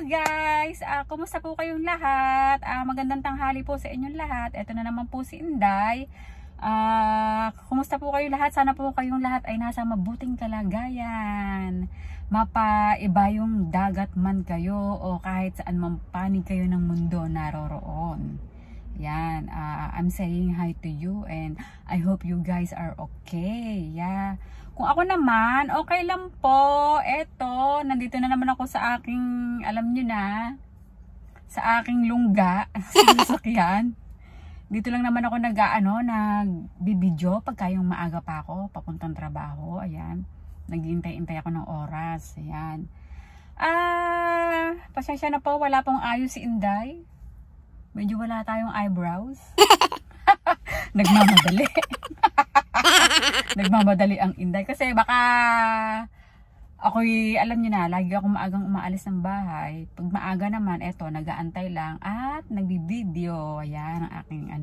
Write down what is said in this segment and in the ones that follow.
guys! Kumusta po kayong lahat? Magandang tanghali po sa inyong lahat. Ito na naman po si Inday. Kumusta po kayong lahat? Sana po kayong lahat ay nasa mabuting kalagayan. Mapaiba yung dagat man kayo o kahit saan man panig kayo ng mundo naroroon. Yan, I'm saying hi to you and I hope you guys are okay. Yeah. Kung ako naman, okay lang po. Eto, nandito na naman ako sa aking, alam nyo na, sa aking lungga, sa sasakyan. Dito lang naman ako nagbibidyo pagka yung maaga pa ako, papuntang trabaho. Ayan, naghihintay-intay ako ng oras. Ayan. Pasensya na po, wala pong ayos si Inday. Medyo wala tayong eyebrows. Nagmamadali. Nagmamadali ang Inday. Kasi baka ako'y, alam nyo na, lagi akong maagang umaalis ng bahay. Pag maaga naman, eto, nag-aantay lang at nagbibideo. Ayan ang aking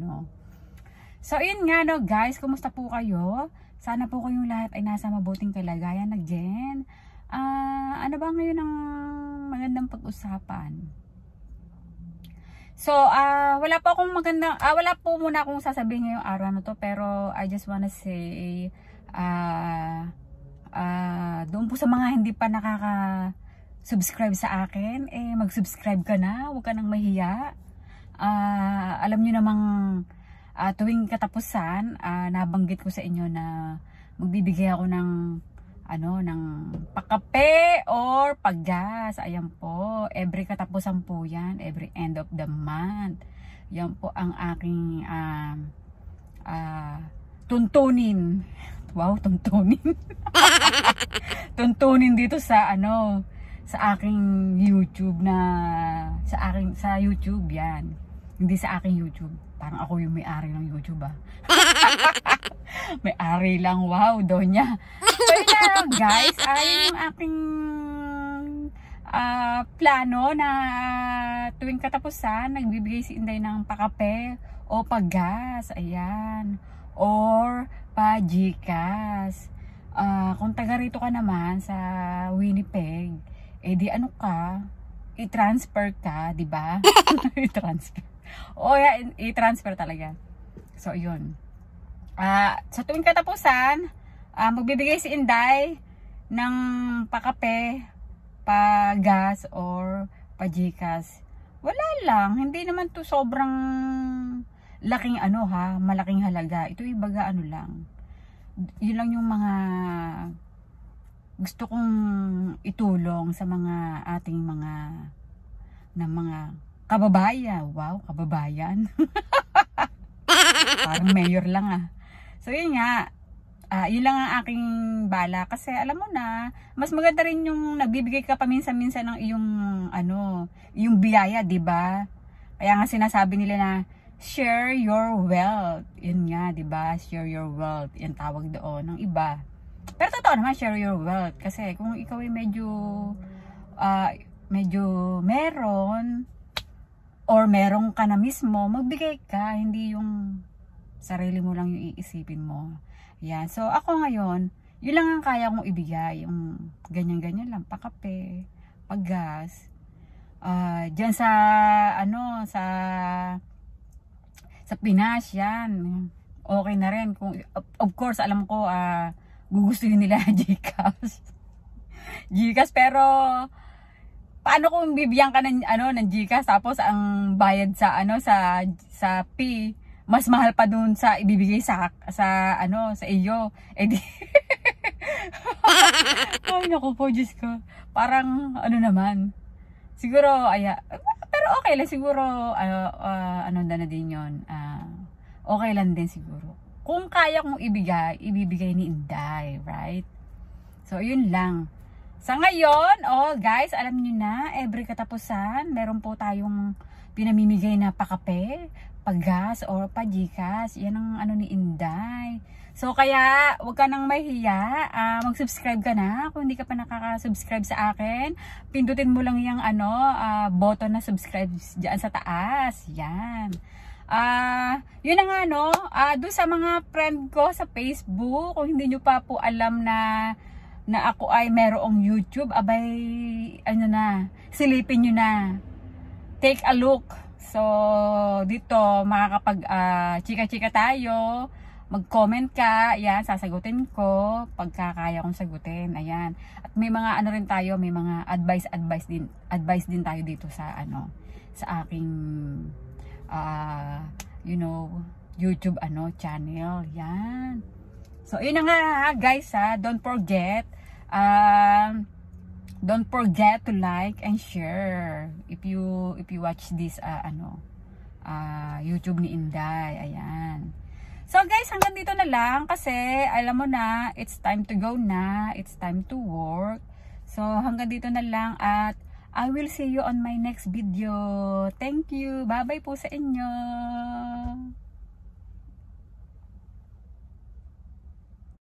So, yun nga no guys, kumusta po kayo? Sana po kayong lahat ay nasa mabuting kalagayan na Jen. Ano ba ngayon ang magandang pag-usapan? So, wala po muna akong sasabihin ngayong araw na to, pero I just wanna say, doon po sa mga hindi pa nakaka-subscribe sa akin, mag-subscribe ka na, huwag ka nang mahiya. Alam nyo namang, tuwing katapusan, nabanggit ko sa inyo na magbibigay ako ng pakape or paggas. Ayan po, every katapusan po yan, every end of the month. Yan po ang aking tuntunin. Wow, tuntunin. Tuntunin dito sa sa aking YouTube sa YouTube yan. Hindi sa aking YouTube. Parang ako yung may-ari ng YouTube may-ari lang, wow, Donya. So yun na guys, yun yung aking plano na tuwing katapusan, nagbibigay si Inday ng pakape o paggas, ayan, or pa-Gcash. Kung taga rito ka naman sa Winnipeg, di i-transfer ka, di ba? I-transfer. I-transfer talaga. So, yun. Sa tuwing katapusan, magbibigay si Inday ng pakape, pa-gas, or pa-Gcash. Wala lang. Hindi naman to sobrang laking malaking halaga. Ito ibaga lang. Yun lang yung mga gusto kong itulong sa mga ating mga kababayan. Wow, kababayan. Parang mayor lang So yun nga, yun lang ang aking bala. Kasi alam mo na, mas maganda rin yung nagbibigay ka paminsan-minsan ng iyong biyaya, diba? Kaya nga sinasabi nila na, share your wealth. Yun nga, diba? Share your wealth. Yan tawag doon ng iba. Pero totoo naman, share your wealth. Kasi kung ikaw ay medyo meron, or merong ka na mismo, magbigay ka, hindi yung sarili mo lang yung iisipin mo. Yan. So, ako ngayon, yun lang ang kaya kong ibigay. Yung ganyan-ganyan lang. Pakape, paggas. Diyan sa Pinas, yan. Okay na rin. Of course, alam ko, gugustuhin nila Gcash. Gcash, pero paano kung bibigyan ka ng Gcash tapos ang bayad sa P mas mahal pa dun sa ibibigay sa iyo. Di ay naku po, Diyos ko. Parang naman. Siguro pero okay lang siguro na din 'yon. Okay lang din siguro. Kung kaya kong ibibigay ni Inday, right? So yun lang. Sa ngayon, guys, alam niyo na, every katapusan, meron po tayong pinamimigay na pakape, paggas, or pa-Gcash. Yan ang ni Inday. So, kaya, huwag ka nang mahiya. Mag-subscribe ka na. Kung hindi ka pa nakaka-subscribe sa akin, pindutin mo lang yung button na subscribe dyan sa taas. Yan. Yun na nga, doon sa mga friend ko sa Facebook, kung hindi nyo pa po alam na na ako ay merong YouTube, abay, ano na, silipin nyo na. Take a look. So, dito, makakapag chika-chika tayo, mag-comment ka, ayan, sasagutin ko, pagkakaya kong sagutin, ayan. At may mga ano rin tayo, may mga advice din tayo dito sa, ano, sa aking, you know, YouTube, ano, channel, yan. So, yun na nga, guys, don't forget to like and share if you watch this YouTube ni Inday. Ayan. So guys, hanggang dito na lang kasi alam mo na, it's time to go na, it's time to work. So hanggang dito na lang at I will see you on my next video. Thank you. Bye-bye po sa inyo.